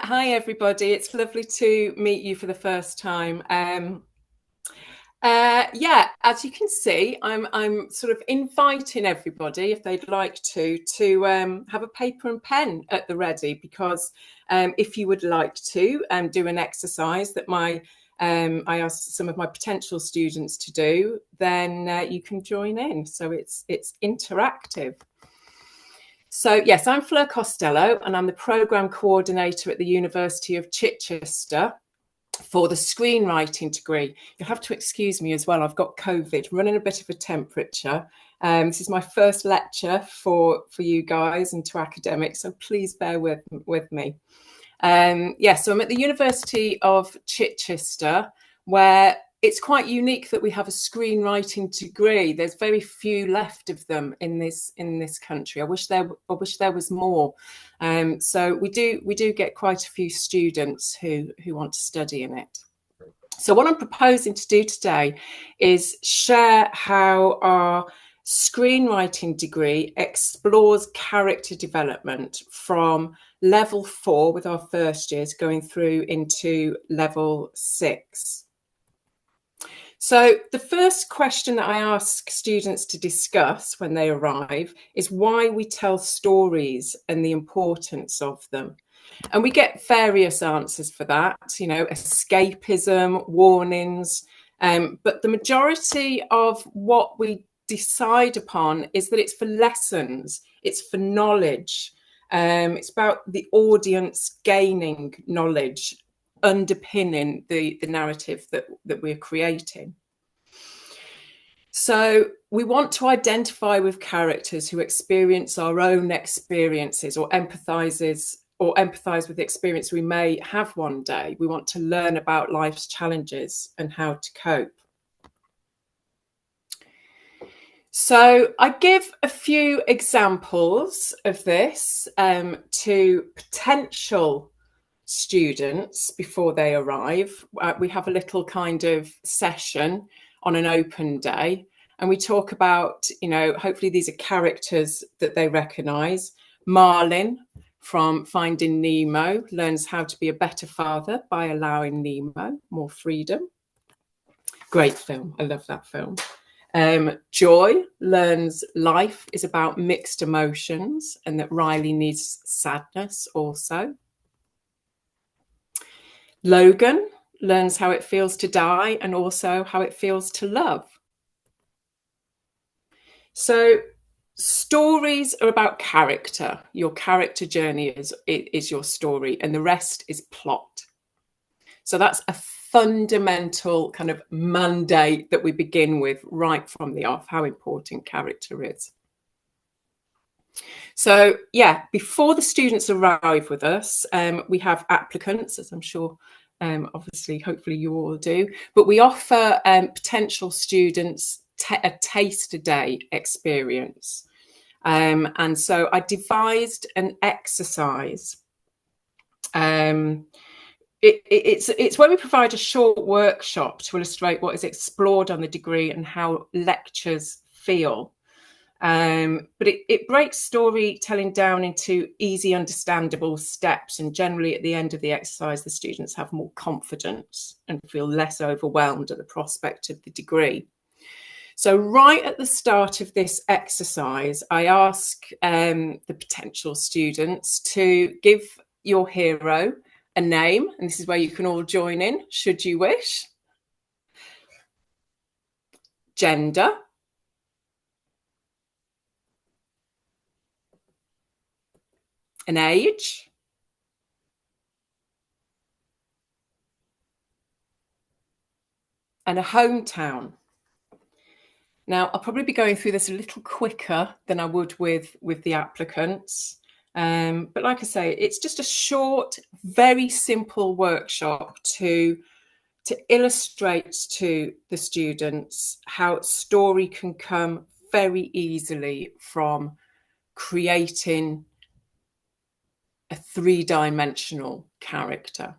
Hi everybody, it's lovely to meet you for the first time. Yeah, as you can see, I'm sort of inviting everybody, if they'd like to have a paper and pen at the ready, because if you would like to do an exercise that I asked some of my potential students to do, then you can join in. So it's interactive. So yes, I'm Fleur Costello, and I'm the programme coordinator at the University of Chichester for the screenwriting degree. You'll have to excuse me as well. I've got COVID, running a bit of a temperature. This is my first lecture for you guys and to academics, so please bear with me. So I'm at the University of Chichester, where it's quite unique that we have a screenwriting degree. There's very few left of them in this country. I wish there was more. So we do get quite a few students who want to study in it. So what I'm proposing to do today is share how our screenwriting degree explores character development from level 4 with our first years going through into level 6. So the first question that I ask students to discuss when they arrive is why we tell stories and the importance of them. And we get various answers for that, escapism, warnings. But the majority of what we decide upon is that it's for lessons, it's for knowledge. It's about the audience gaining knowledge, underpinning the narrative that we're creating. So we want to identify with characters who experience our own experiences or empathize with the experience we may have one day. We want to learn about life's challenges and how to cope. So I give a few examples of this to potential students before they arrive. We have a little kind of session on an open day, and we talk about, hopefully these are characters that they recognise. Marlin from Finding Nemo learns how to be a better father by allowing Nemo more freedom. Great film. I love that film. Joy learns life is about mixed emotions and that Riley needs sadness also. Logan learns how it feels to die and also how it feels to love. So stories are about character. Your character journey is your story, and the rest is plot. So that's a fundamental kind of mandate that we begin with right from the off, how important character is. So yeah, before the students arrive with us, we have applicants, as I'm sure obviously, hopefully you all do, but we offer potential students a taste a day experience. And so I devised an exercise. It's where we provide a short workshop to illustrate what is explored on the degree and how lectures feel. But it breaks storytelling down into easy, understandable steps. And generally at the end of the exercise, the students have more confidence and feel less overwhelmed at the prospect of the degree. So right at the start of this exercise, I ask the potential students to give your hero a name. And this is where you can all join in, should you wish. Gender. An age. And a hometown. Now, I'll probably be going through this a little quicker than I would with the applicants. But like I say, it's just a short, very simple workshop to illustrate to the students how story can come very easily from creating a three-dimensional character.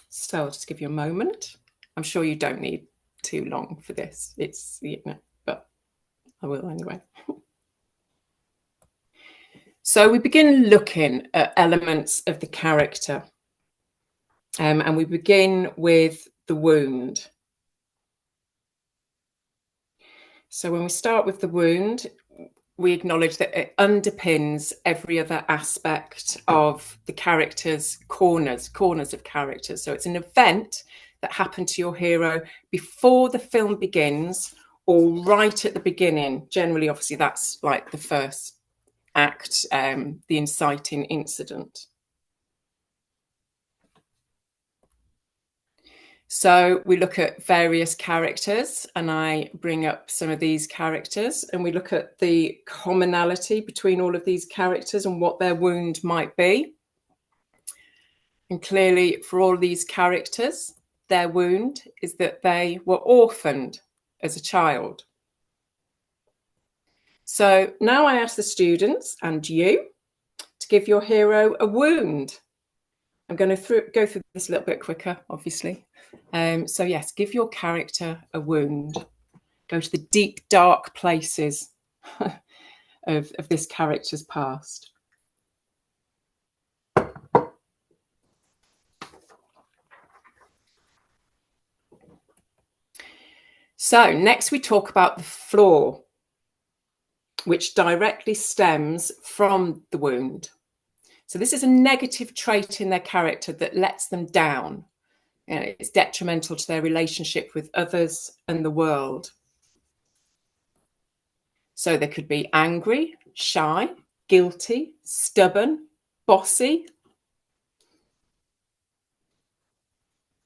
So I'll just give you a moment. I'm sure you don't need too long for this. It's, but I will anyway. So we begin looking at elements of the character, and we begin with the wound. So when we start with the wound, we acknowledge that it underpins every other aspect of the character's corners of characters. So it's an event that happened to your hero before the film begins or right at the beginning. Generally, obviously, that's like the first act, the inciting incident. So we look at various characters, and I bring up some of these characters, and we look at the commonality between all of these characters and what their wound might be. And clearly, for all of these characters, their wound is that they were orphaned as a child. So now I ask the students and you to give your hero a wound. I'm going to go through this a little bit quicker, obviously. So yes, give your character a wound. Go to the deep, dark places of this character's past. So next we talk about the flaw, which directly stems from the wound. So this is a negative trait in their character that lets them down. It's detrimental to their relationship with others and the world. So they could be angry, shy, guilty, stubborn, bossy.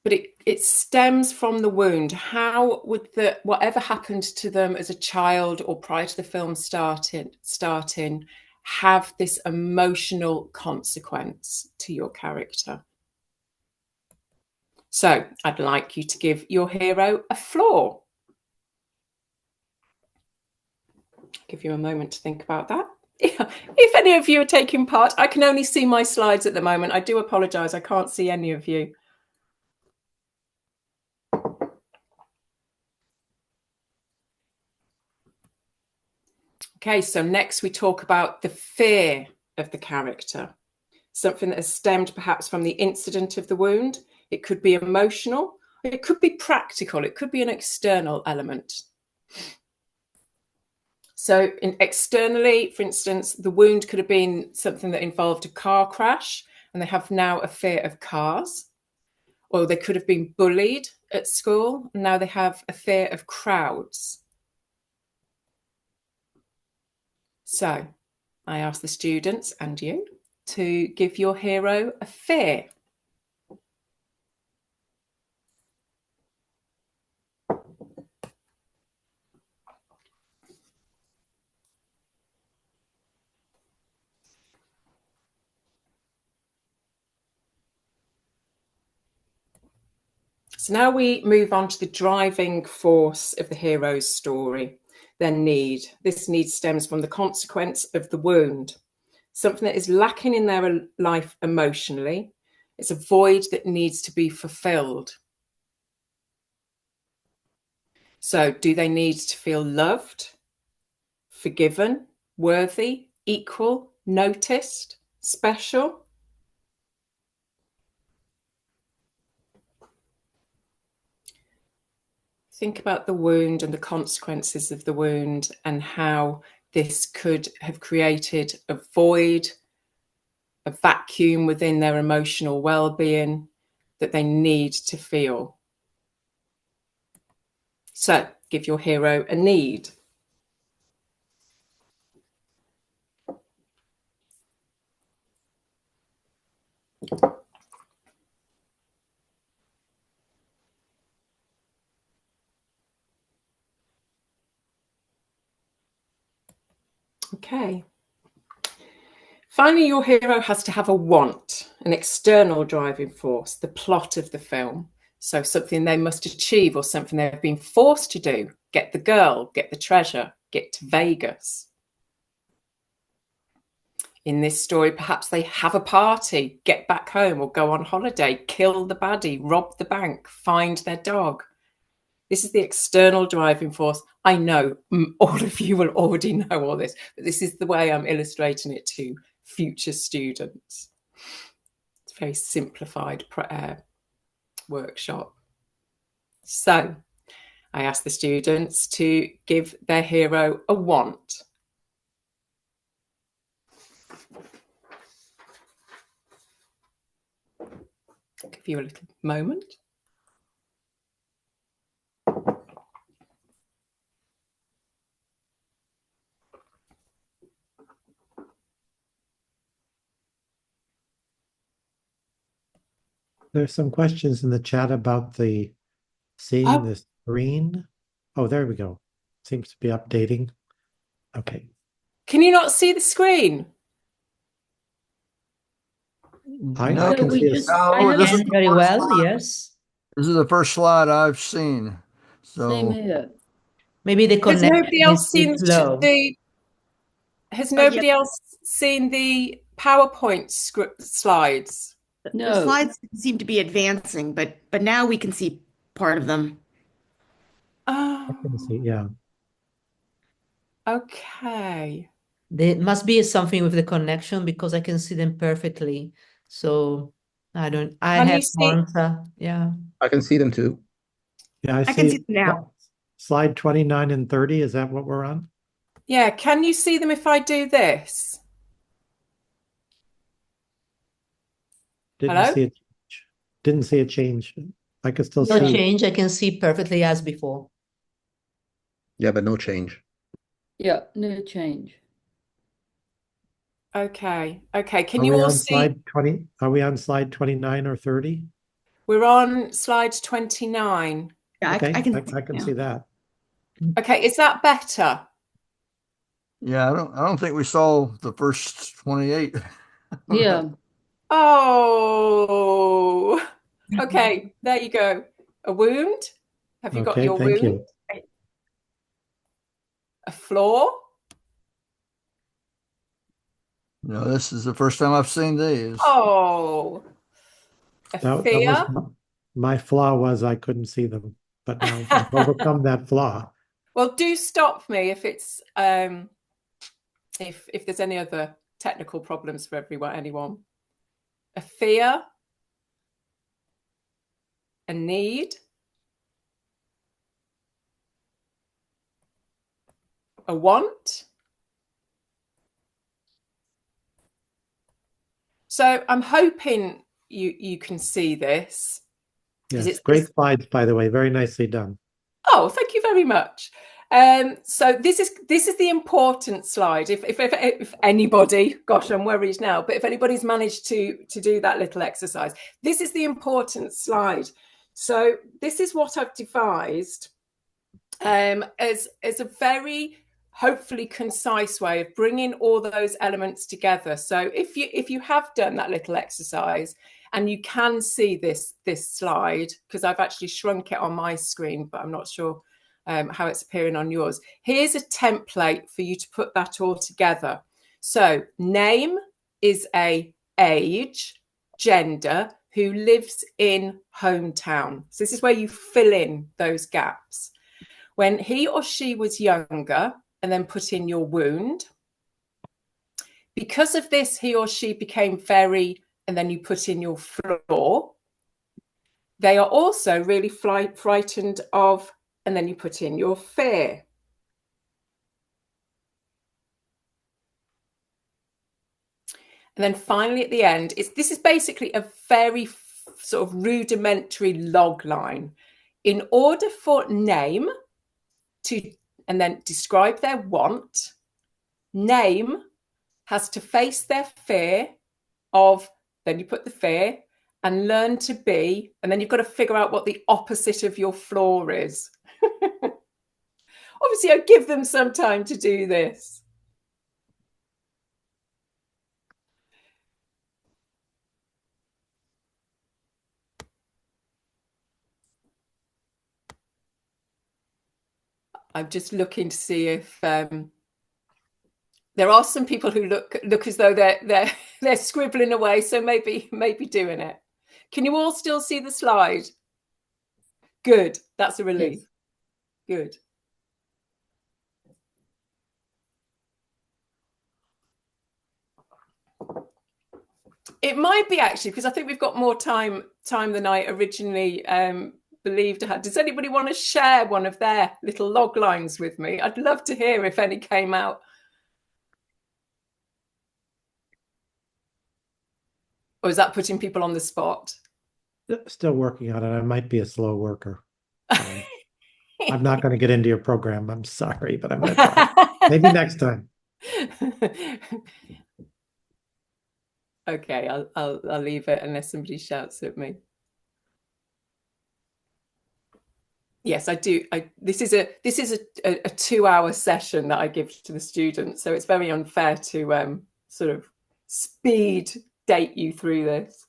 But it stems from the wound. How would whatever happened to them as a child or prior to the film starting have this emotional consequence to your character? So I'd like you to give your hero a flaw. Give you a moment to think about that. If any of you are taking part, I can only see my slides at the moment. I do apologise, I can't see any of you. Okay, so next we talk about the fear of the character, something that has stemmed perhaps from the incident of the wound. It could be emotional, it could be practical, it could be an external element. So externally, for instance, the wound could have been something that involved a car crash, and they have now a fear of cars. Or they could have been bullied at school, and now they have a fear of crowds. So I ask the students and you to give your hero a fear. So now we move on to the driving force of the hero's story, their need. This need stems from the consequence of the wound, something that is lacking in their life emotionally. It's a void that needs to be fulfilled. So do they need to feel loved, forgiven, worthy, equal, noticed, special? Think about the wound and the consequences of the wound and how this could have created a void, a vacuum within their emotional well-being that they need to feel. So give your hero a need. Okay. Finally, your hero has to have a want, an external driving force, the plot of the film. So something they must achieve or something they've been forced to do. Get the girl, get the treasure, get to Vegas. In this story, perhaps they have a party, get back home or go on holiday, kill the baddie, rob the bank, find their dog. This is the external driving force. I know all of you will already know all this, but this is the way I'm illustrating it to future students. It's a very simplified workshop. So I asked the students to give their hero a want. I'll give you a little moment. There's some questions in the chat about seeing the screen. Oh, there we go. Seems to be updating. Okay. Can you not see the screen? I can see it. This is very well, yes. This is the first slide I've seen. So Same here. Maybe the connection nobody else seen slow. Has nobody else seen the PowerPoint slides? No. The slides seem to be advancing, but now we can see part of them. Oh, I can see, yeah. Okay. There must be something with the connection because I can see them perfectly. So I have answer. Yeah. I can see them too. Yeah, I can see them now. Slide 29 and 30, is that what we're on? Yeah, can you see them if I do this? Didn't see a change. I could still see. No change. I can see perfectly as before. Yeah, but no change. Yeah, no change. Okay. Can you all see? Slide 20? Are we on slide 29 or 30? We're on slide 29. Yeah, okay, I can see that. Okay, is that better? Yeah, I don't think we saw the first 28. Yeah. Oh, okay. There you go. A wound. Have you got your wound? You. A flaw. No, this is the first time I've seen these. Oh, a fear. My flaw was I couldn't see them, but now I've overcome that flaw. Well, do stop me if it's if there's any other technical problems for anyone. A fear, a need, a want. So I'm hoping you can see this. Yes, great slides, by the way, very nicely done. Oh, thank you very much. So this is the important slide. If anybody, gosh, I'm worried now, but if anybody's managed to do that little exercise, this is the important slide. So this is what I've devised as a very hopefully concise way of bringing all those elements together. So if you have done that little exercise and you can see this slide, because I've actually shrunk it on my screen, but I'm not sure how it's appearing on yours. Here's a template for you to put that all together. So name is a age, gender, who lives in hometown. So this is where you fill in those gaps. When he or she was younger, and then put in your wound. Because of this, he or she became very, and then you put in your flaw. They are also really frightened of, and then you put in your fear. And then finally at the end, this is basically a very sort of rudimentary log line. In order for name to, and then describe their want, name has to face their fear of, then you put the fear, and learn to be, and then you've got to figure out what the opposite of your flaw is. Obviously, I give them some time to do this. I'm just looking to see if there are some people who look as though they're scribbling away, so maybe doing it. Can you all still see the slide? Good, that's a relief. Good. It might be actually, because I think we've got more time than I originally believed I had. Does anybody want to share one of their little log lines with me? I'd love to hear if any came out. Or is that putting people on the spot? Still working on it. I might be a slow worker. I'm not going to get into your program. I'm sorry, but I'm going to try. Maybe next time. Okay, I'll leave it unless somebody shouts at me. Yes, I do. This is a 2-hour session that I give to the students, so it's very unfair to sort of speed date you through this.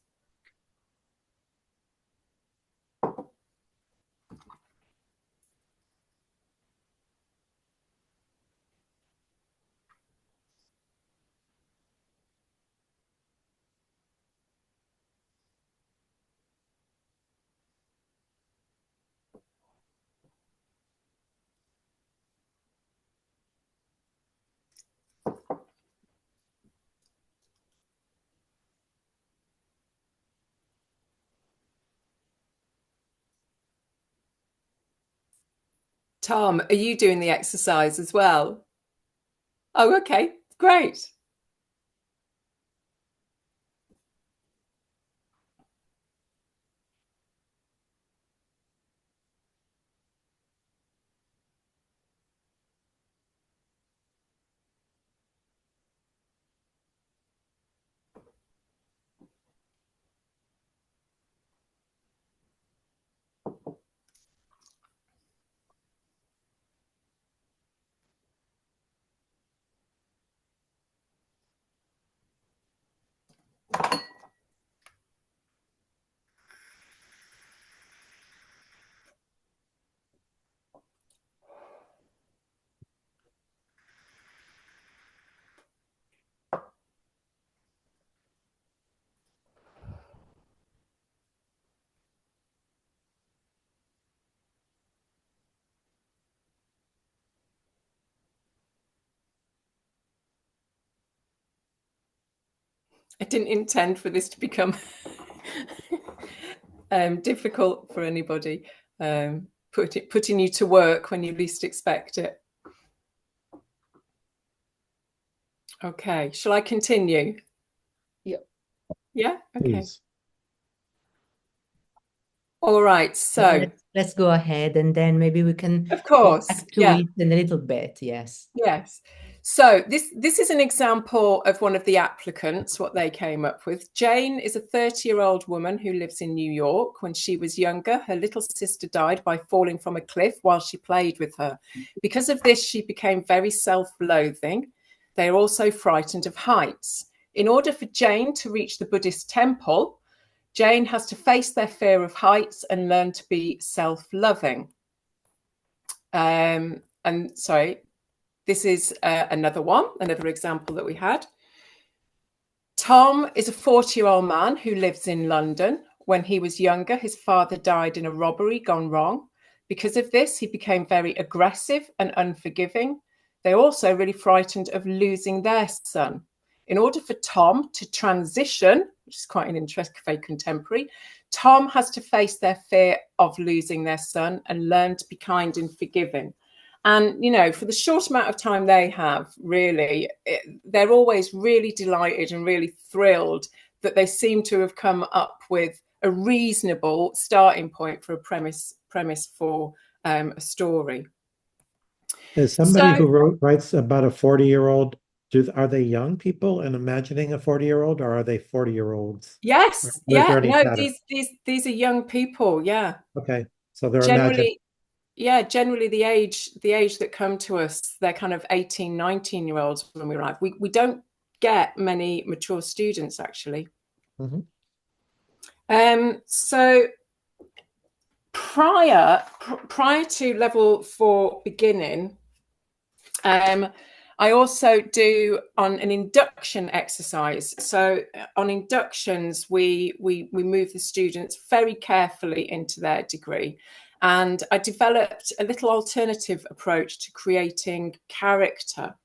Tom, are you doing the exercise as well? Oh, okay, great. I didn't intend for this to become difficult for anybody, putting you to work when you least expect it. Okay, shall I continue? Yep. Yeah, okay. Please. All right, so let's go ahead, and then maybe we can of course, go back to it in a little bit. Yes. Yes. So this is an example of one of the applicants, what they came up with. Jane is a 30-year-old woman who lives in New York. When she was younger, her little sister died by falling from a cliff while she played with her. Because of this, she became very self-loathing. They are also frightened of heights. In order for Jane to reach the Buddhist temple, Jane has to face their fear of heights and learn to be self-loving. And sorry, this is another example that we had. Tom is a 40-year-old man who lives in London. When he was younger, his father died in a robbery gone wrong. Because of this, he became very aggressive and unforgiving. They're also really frightened of losing their son. In order for Tom to transition, which is quite an interesting, very contemporary, Tom has to face their fear of losing their son and learn to be kind and forgiving. And, you know, for the short amount of time they have, really, they're always really delighted and really thrilled that they seem to have come up with a reasonable starting point for a premise for a story. Is somebody who writes about a 40-year-old, are they young people and imagining a 40-year-old, or are they 40-year-olds? Yes, yeah, no, these are young people, yeah. Okay, so they're generally, yeah, generally the age that come to us, they're kind of 18, 19-year-olds when we arrive. We don't get many mature students, actually. Mm-hmm. So prior to level 4 beginning, I also do on an induction exercise. So on inductions, we move the students very carefully into their degree. And I developed a little alternative approach to creating character.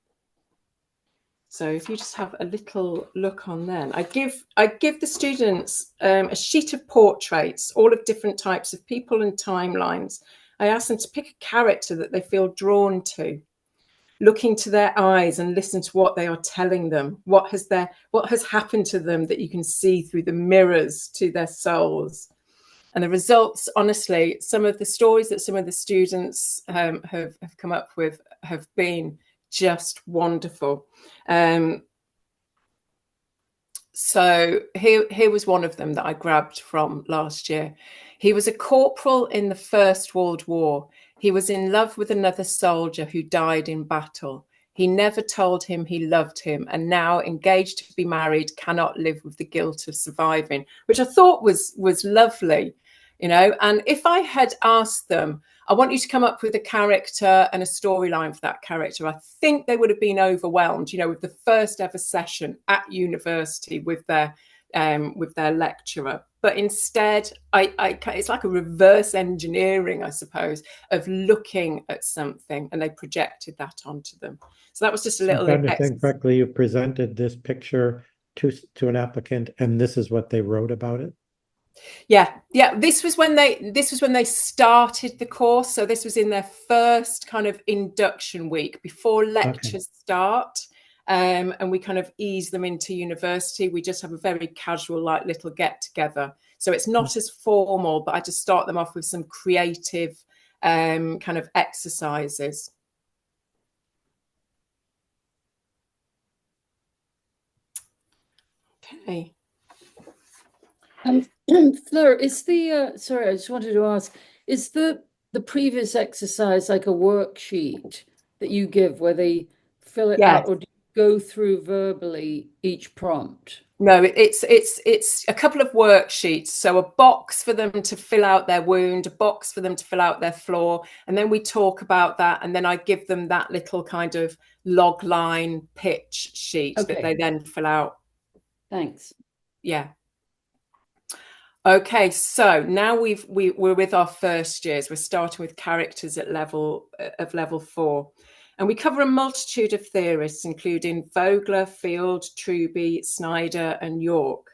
So if you just have a little look on then, I give the students a sheet of portraits, all of different types of people and timelines. I ask them to pick a character that they feel drawn to, look into their eyes and listen to what they are telling them. What has happened to them that you can see through the mirrors to their souls. And the results, honestly, some of the stories that some of the students have come up with have been just wonderful. So here was one of them that I grabbed from last year. He was a corporal in the First World War. He was in love with another soldier who died in battle. He never told him he loved him, and now engaged to be married, cannot live with the guilt of surviving, which I thought was lovely, you know. And if I had asked them, I want you to come up with a character and a storyline for that character, I think they would have been overwhelmed, you know, with the first ever session at university with their lecturer. But instead, it's like a reverse engineering, I suppose, of looking at something, and they projected that onto them. So that was just a little. If I understand correctly, you presented this picture to an applicant, and this is what they wrote about it. Yeah. This was when they started the course. So this was in their first kind of induction week before lectures start. And we kind of ease them into university. We just have a very casual, like, little get together. So it's not as formal, but I just start them off with some creative kind of exercises. Okay. Fleur, is the sorry, I just wanted to ask, is the previous exercise like a worksheet that you give where they fill it out, or do you go through verbally each prompt? No, it's a couple of worksheets. So a box for them to fill out their wound, a box for them to fill out their flaw, and then we talk about that, and then I give them that little kind of log line pitch sheet that they then fill out. Thanks. Yeah. Okay, so now we're with our first years. We're starting with characters at level 4. And we cover a multitude of theorists, including Vogler, Field, Truby, Snyder, and York.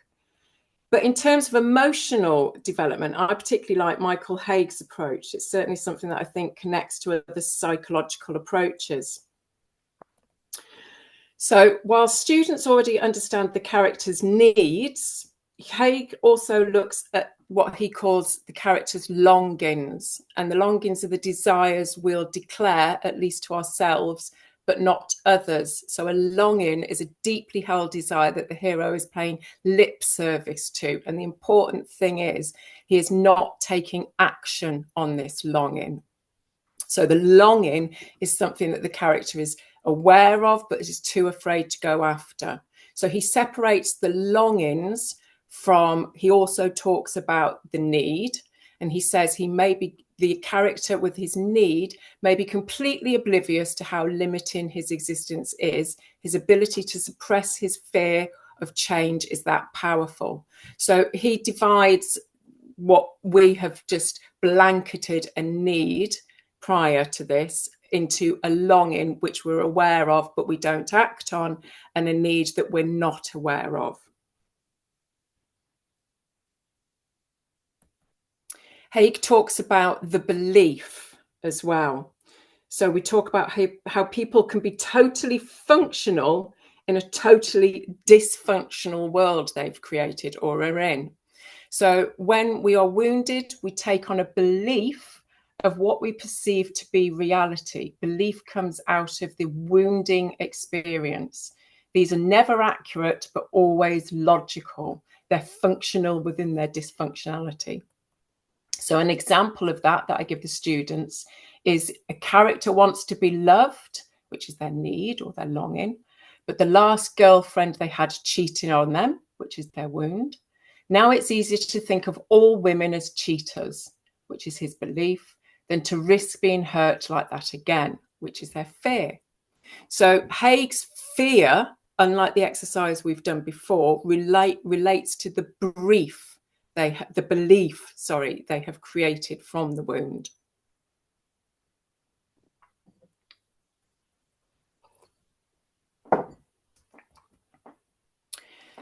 But in terms of emotional development, I particularly like Michael Haig's approach. It's certainly something that I think connects to other psychological approaches. So while students already understand the character's needs, Haig also looks at what he calls the character's longings, and the longings are the desires we'll declare, at least to ourselves, but not others. So a longing is a deeply held desire that the hero is paying lip service to. And the important thing is he is not taking action on this longing. So the longing is something that the character is aware of, but is too afraid to go after. So he separates the longings from, he also talks about the need, and he says the character with his need may be completely oblivious to how limiting his existence is. His ability to suppress his fear of change is that powerful. So he divides what we have just blanketed a need prior to this into a longing which we're aware of but we don't act on, and a need that we're not aware of. Haig talks about the belief as well. So we talk about how people can be totally functional in a totally dysfunctional world they've created or are in. So when we are wounded, we take on a belief of what we perceive to be reality. Belief comes out of the wounding experience. These are never accurate, but always logical. They're functional within their dysfunctionality. So an example of that I give the students is a character wants to be loved, which is their need or their longing, but the last girlfriend they had cheating on them, which is their wound. Now it's easier to think of all women as cheaters, which is his belief, than to risk being hurt like that again, which is their fear. So Haig's fear, unlike the exercise we've done before, relates to the brief the belief, sorry, they have created from the wound.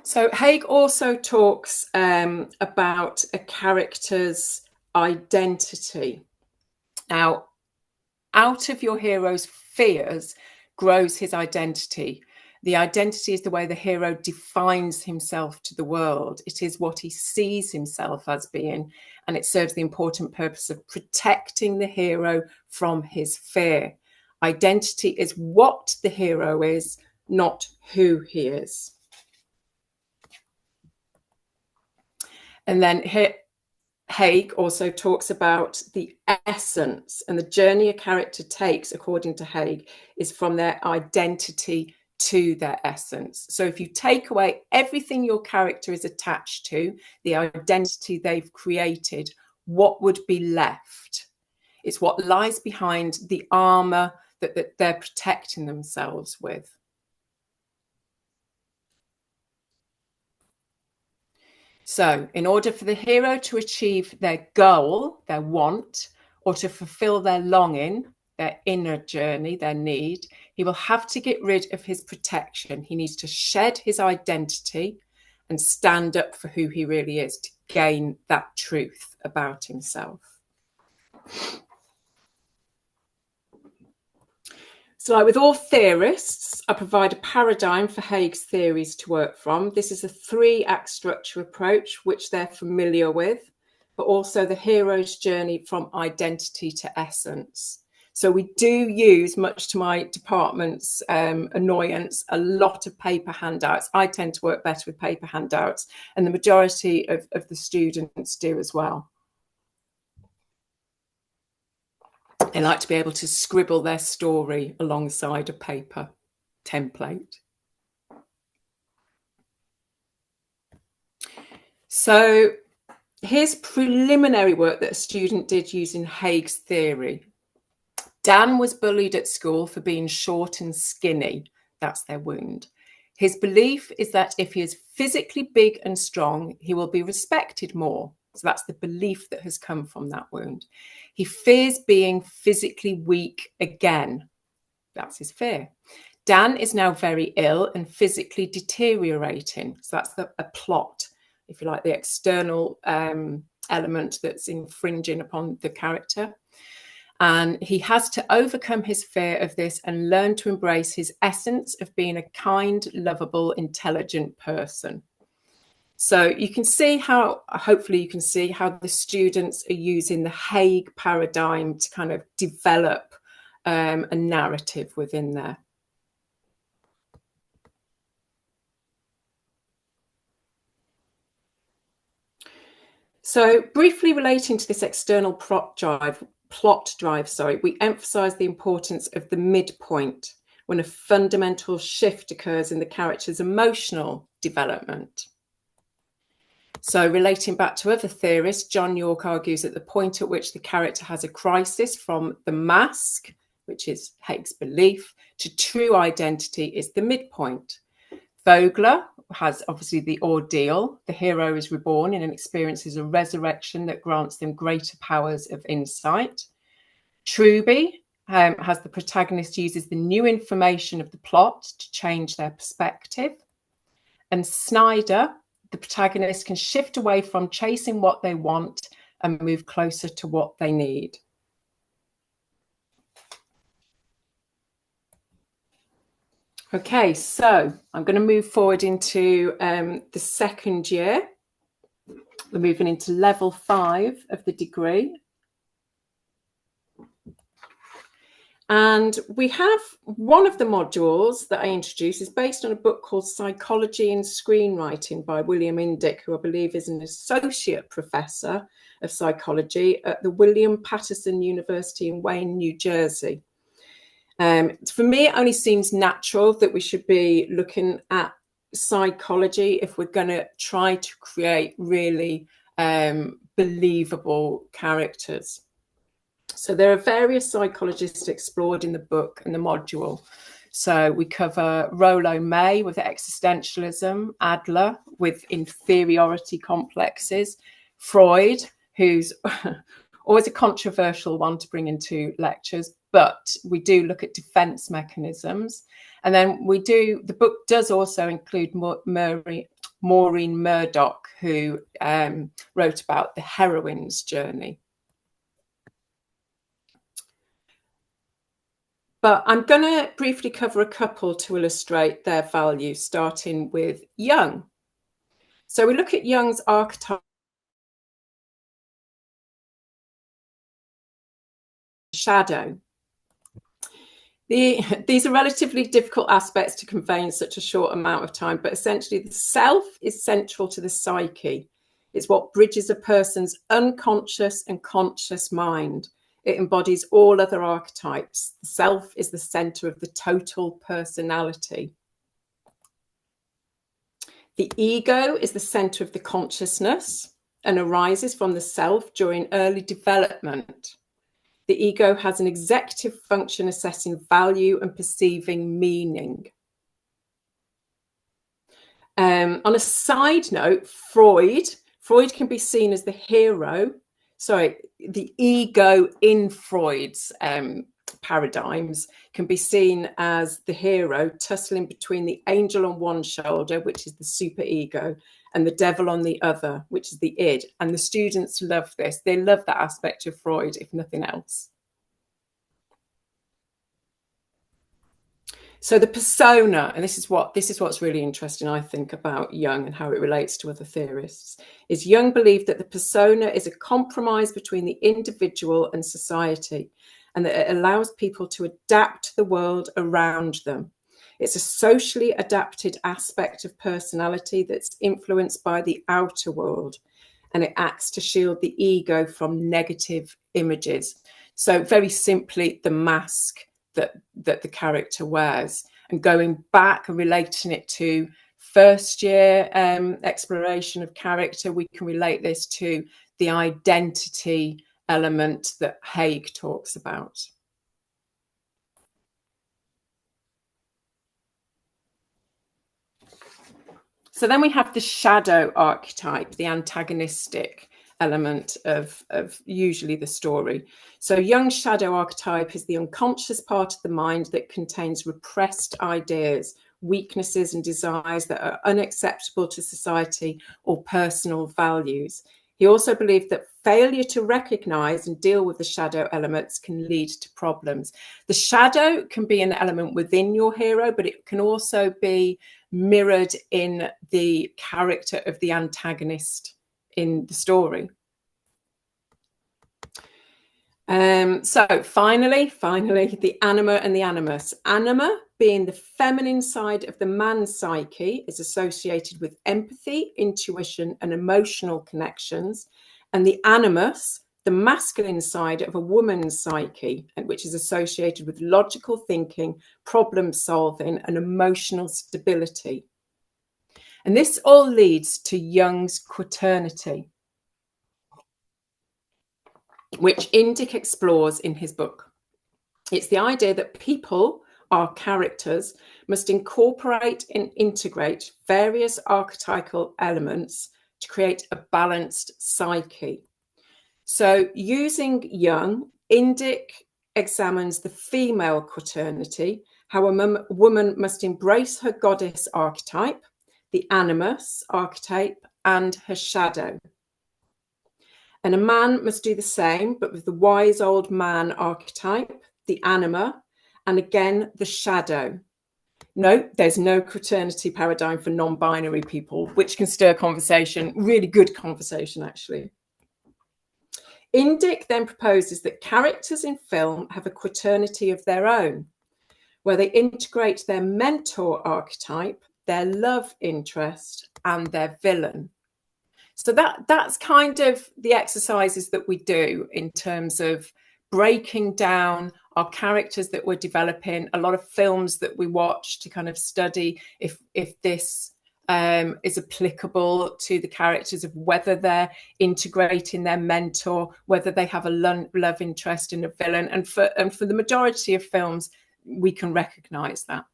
So Haig also talks about a character's identity. Now, out of your hero's fears grows his identity. The identity is the way the hero defines himself to the world. It is what he sees himself as being, and it serves the important purpose of protecting the hero from his fear. Identity is what the hero is, not who he is. And then Haig also talks about the essence, and the journey a character takes, according to Haig, is from their identity to their essence. So if you take away everything your character is attached to, the identity they've created, what would be left? It's what lies behind the armor that they're protecting themselves with. So in order for the hero to achieve their goal, their want, or to fulfill their longing, their inner journey, their need, he will have to get rid of his protection. He needs to shed his identity and stand up for who he really is to gain that truth about himself. So like with all theorists, I provide a paradigm for Haig's theories to work from. This is a 3-act structure approach, which they're familiar with, but also the hero's journey from identity to essence. So we do use, much to my department's annoyance, a lot of paper handouts. I tend to work better with paper handouts, and the majority of the students do as well. They like to be able to scribble their story alongside a paper template. So here's preliminary work that a student did using Haig's theory. Dan was bullied at school for being short and skinny. That's their wound. His belief is that if he is physically big and strong, he will be respected more. So that's the belief that has come from that wound. He fears being physically weak again. That's his fear. Dan is now very ill and physically deteriorating. So that's a plot, if you like, the external element that's infringing upon the character. And he has to overcome his fear of this and learn to embrace his essence of being a kind, lovable, intelligent person. So you can see how, hopefully you can see how the students are using the Haig paradigm to kind of develop a narrative within there. So briefly relating to this external plot drive, we emphasize the importance of the midpoint when a fundamental shift occurs in the character's emotional development. So relating back to other theorists, John York argues that the point at which the character has a crisis from the mask, which is Haig's belief, to true identity is the midpoint. Vogler has obviously the ordeal. The hero is reborn and experiences a resurrection that grants them greater powers of insight. Truby has the protagonist uses the new information of the plot to change their perspective. And Snyder, the protagonist, can shift away from chasing what they want and move closer to what they need. Okay, so I'm going to move forward into the second year. We're moving into level 5 of the degree. And we have one of the modules that I introduce is based on a book called Psychology in Screenwriting by William Indick, who I believe is an associate professor of psychology at the William Patterson University in Wayne, New Jersey. For me, it only seems natural that we should be looking at psychology if we're going to try to create really believable characters. So there are various psychologists explored in the book and the module. So we cover Rollo May with existentialism, Adler with inferiority complexes, Freud, who's always a controversial one to bring into lectures, but we do look at defense mechanisms. And then the book does also include Maureen Murdoch, who wrote about the heroine's journey. But I'm going to briefly cover a couple to illustrate their value, starting with Jung. So we look at Jung's archetype shadow. These are relatively difficult aspects to convey in such a short amount of time, but essentially the self is central to the psyche. It's what bridges a person's unconscious and conscious mind. It embodies all other archetypes. The self is the center of the total personality. The ego is the center of the consciousness and arises from the self during early development. The ego has an executive function assessing value and perceiving meaning. On a side note, Freud can be seen as the hero. Sorry, the ego in Freud's paradigms can be seen as the hero tussling between the angel on one shoulder, which is the superego, and the devil on the other, which is the id. And the students love this. They love that aspect of Freud, if nothing else. So the persona, and this is what's really interesting, I think, about Jung and how it relates to other theorists, is Jung believed that the persona is a compromise between the individual and society, and that it allows people to adapt to the world around them. It's a socially adapted aspect of personality that's influenced by the outer world, and it acts to shield the ego from negative images. So very simply, the mask that the character wears. And going back and relating it to first year exploration of character, we can relate this to the identity element that Haig talks about. So then we have the shadow archetype, the antagonistic element of usually the story. So Jung's shadow archetype is the unconscious part of the mind that contains repressed ideas, weaknesses and desires that are unacceptable to society or personal values. He also believed that failure to recognize and deal with the shadow elements can lead to problems. The shadow can be an element within your hero, but it can also be mirrored in the character of the antagonist in the story. So finally, the anima and the animus. Anima, being the feminine side of the man's psyche, is associated with empathy, intuition, and emotional connections. And the animus, the masculine side of a woman's psyche, which is associated with logical thinking, problem solving, and emotional stability. And this all leads to Jung's quaternity, which Indic explores in his book. It's the idea that people, our characters, must incorporate and integrate various archetypal elements to create a balanced psyche. So using Jung, Indic examines the female quaternity, how a woman must embrace her goddess archetype, the animus archetype, and her shadow. And a man must do the same, but with the wise old man archetype, the anima, and again, the shadow. No, there's no quaternity paradigm for non-binary people, which can stir conversation, really good conversation, actually. Indic then proposes that characters in film have a quaternity of their own, where they integrate their mentor archetype, their love interest, and their villain. So that's kind of the exercises that we do in terms of breaking down our characters that we're developing, a lot of films that we watch to kind of study if this is applicable to the characters, of whether they're integrating their mentor, whether they have a love interest in a villain. And for the majority of films, we can recognize that.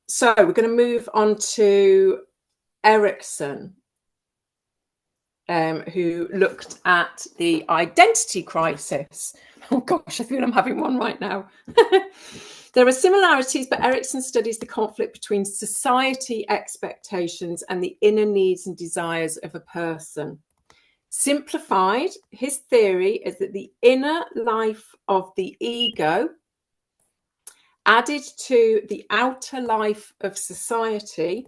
So we're going to move on to Erikson. who looked at the identity crisis. Oh gosh, I feel I'm having one right now. There are similarities, but Erikson studies the conflict between society expectations and the inner needs and desires of a person. Simplified, his theory is that the inner life of the ego added to the outer life of society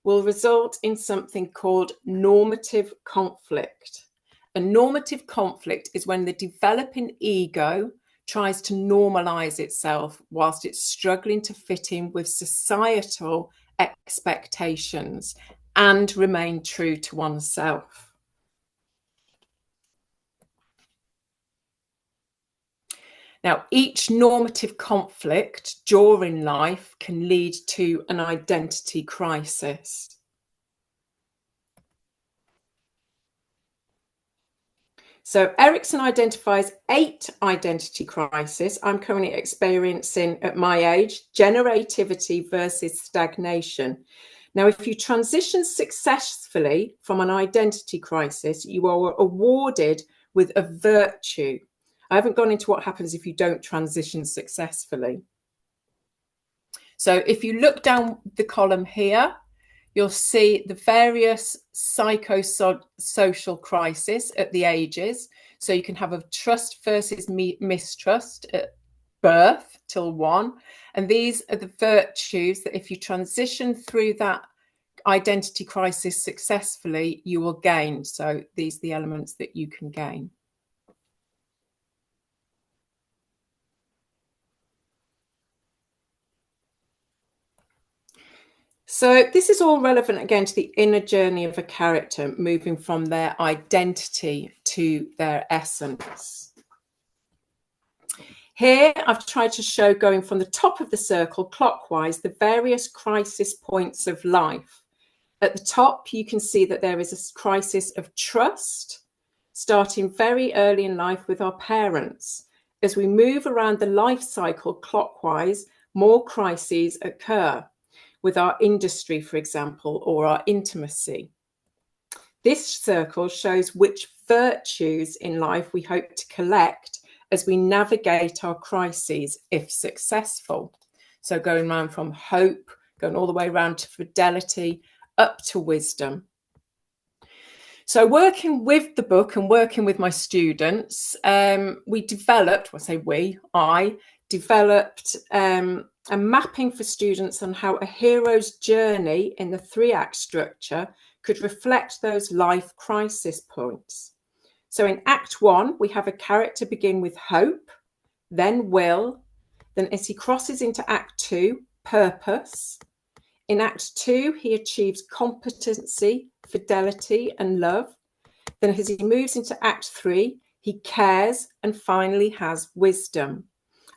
will result in something called normative conflict. A normative conflict is when the developing ego tries to normalize itself whilst it's struggling to fit in with societal expectations and remain true to oneself. Now, each normative conflict during life can lead to an identity crisis. So Erikson identifies 8 identity crises I'm currently experiencing at my age: generativity versus stagnation. Now, if you transition successfully from an identity crisis, you are awarded with a virtue. I haven't gone into what happens if you don't transition successfully. So if you look down the column here, you'll see the various psychosocial crises at the ages. So you can have a trust versus mistrust at birth till 1. And these are the virtues that if you transition through that identity crisis successfully, you will gain. So these are the elements that you can gain. So this is all relevant again to the inner journey of a character, moving from their identity to their essence. Here I've tried to show, going from the top of the circle clockwise, the various crisis points of life. At the top, you can see that there is a crisis of trust, starting very early in life with our parents. As we move around the life cycle clockwise, more crises occur with our industry, for example, or our intimacy. This circle shows which virtues in life we hope to collect as we navigate our crises, if successful. So going around from hope, going all the way around to fidelity, up to wisdom. So working with the book and working with my students, we developed, I developed a mapping for students on how a hero's journey in the 3-act structure could reflect those life crisis points. So in Act 1, we have a character begin with hope, then will, then as he crosses into Act 2, purpose. In Act 2, he achieves competency, fidelity, and love. Then as he moves into Act 3, he cares and finally has wisdom.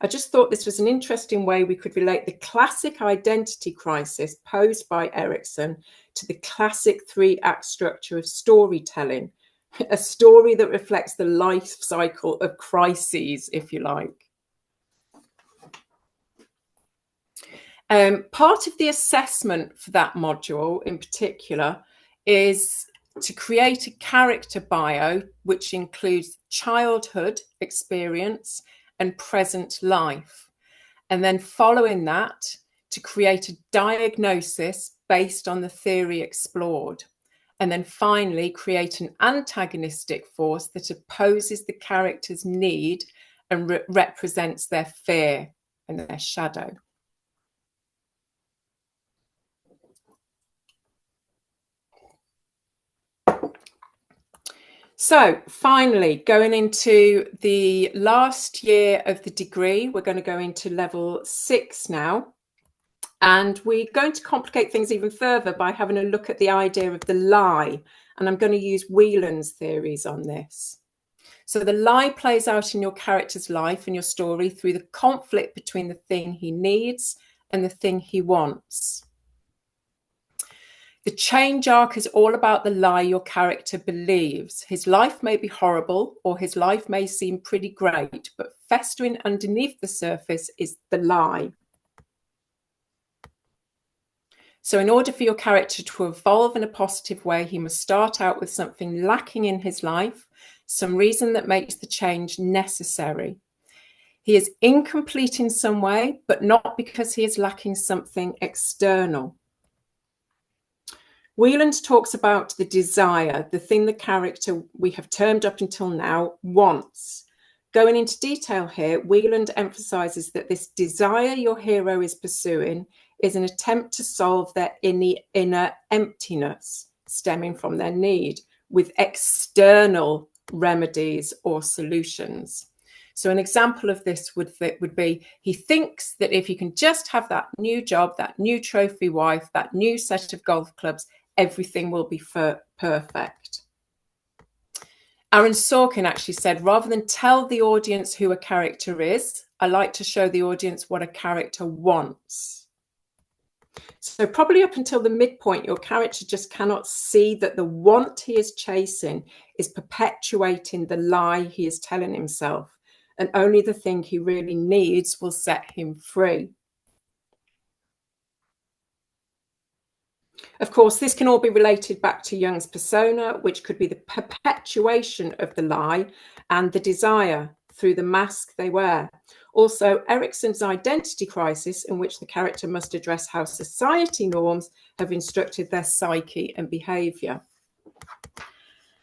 I just thought this was an interesting way we could relate the classic identity crisis posed by Erikson to the classic 3-act structure of storytelling, a story that reflects the life cycle of crises, if you like. Part of the assessment for that module in particular is to create a character bio which includes childhood experience and present life, and then following that to create a diagnosis based on the theory explored, and then finally create an antagonistic force that opposes the character's need and represents their fear and their shadow. So finally, going into the last year of the degree, we're going to go into level 6 now. And we're going to complicate things even further by having a look at the idea of the lie. And I'm going to use Whelan's theories on this. So the lie plays out in your character's life and your story through the conflict between the thing he needs and the thing he wants. The change arc is all about the lie your character believes. His life may be horrible or his life may seem pretty great, but festering underneath the surface is the lie. So in order for your character to evolve in a positive way, he must start out with something lacking in his life, some reason that makes the change necessary. He is incomplete in some way, but not because he is lacking something external. Wieland talks about the desire, the thing the character we have termed up until now wants. Going into detail here, Wieland emphasizes that this desire your hero is pursuing is an attempt to solve their inner emptiness stemming from their need with external remedies or solutions. So an example of this would be he thinks that if he can just have that new job, that new trophy wife, that new set of golf clubs, everything will be perfect. Aaron Sorkin actually said, rather than tell the audience who a character is, I like to show the audience what a character wants. So probably up until the midpoint, your character just cannot see that the want he is chasing is perpetuating the lie he is telling himself, and only the thing he really needs will set him free. Of course, this can all be related back to Jung's persona, which could be the perpetuation of the lie and the desire through the mask they wear. Also, Erikson's identity crisis, in which the character must address how society norms have instructed their psyche and behavior.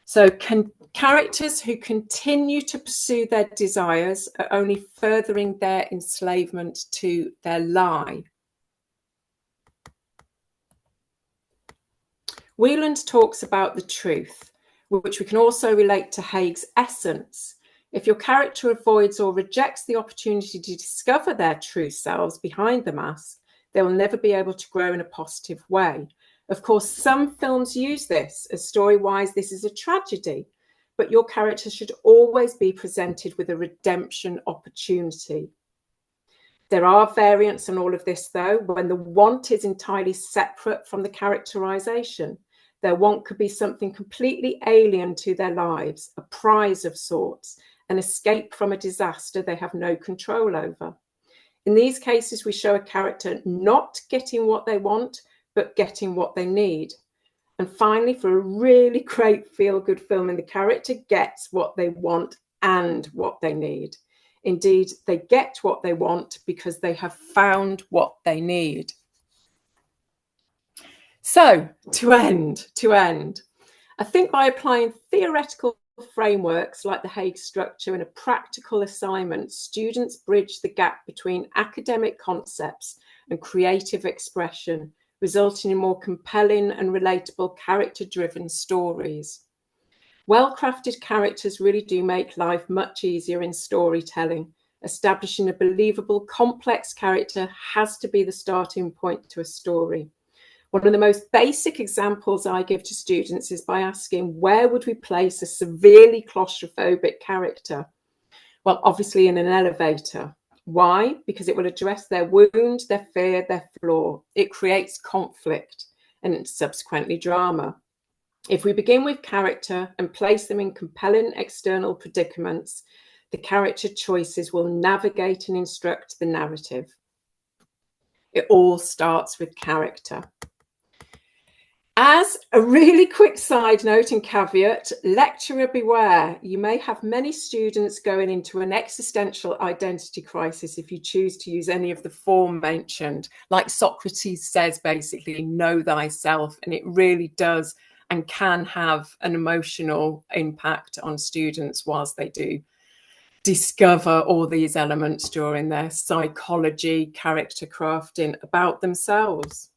So characters who continue to pursue their desires are only furthering their enslavement to their lie. Wieland talks about the truth, which we can also relate to Haig's essence. If your character avoids or rejects the opportunity to discover their true selves behind the mask, they will never be able to grow in a positive way. Of course, some films use this, as story-wise this is a tragedy, but your character should always be presented with a redemption opportunity. There are variants on all of this, though, when the want is entirely separate from the characterization. Their want could be something completely alien to their lives, a prize of sorts, an escape from a disaster they have no control over. In these cases, we show a character not getting what they want, but getting what they need. And finally, for a really great feel-good film, the character gets what they want and what they need. Indeed, they get what they want because they have found what they need. So, to end, I think by applying theoretical frameworks like the Haig structure and a practical assignment, students bridge the gap between academic concepts and creative expression, resulting in more compelling and relatable character-driven stories. Well-crafted characters really do make life much easier in storytelling. Establishing a believable, complex character has to be the starting point to a story. One of the most basic examples I give to students is by asking, where would we place a severely claustrophobic character? Well, obviously in an elevator. Why? Because it will address their wound, their fear, their flaw. It creates conflict and subsequently drama. If we begin with character and place them in compelling external predicaments, the character choices will navigate and instruct the narrative. It all starts with character. As a really quick side note and caveat, lecturer beware. You may have many students going into an existential identity crisis if you choose to use any of the form mentioned. Like Socrates says, basically, know thyself, and it really does and can have an emotional impact on students whilst they do discover all these elements during their psychology, character crafting about themselves.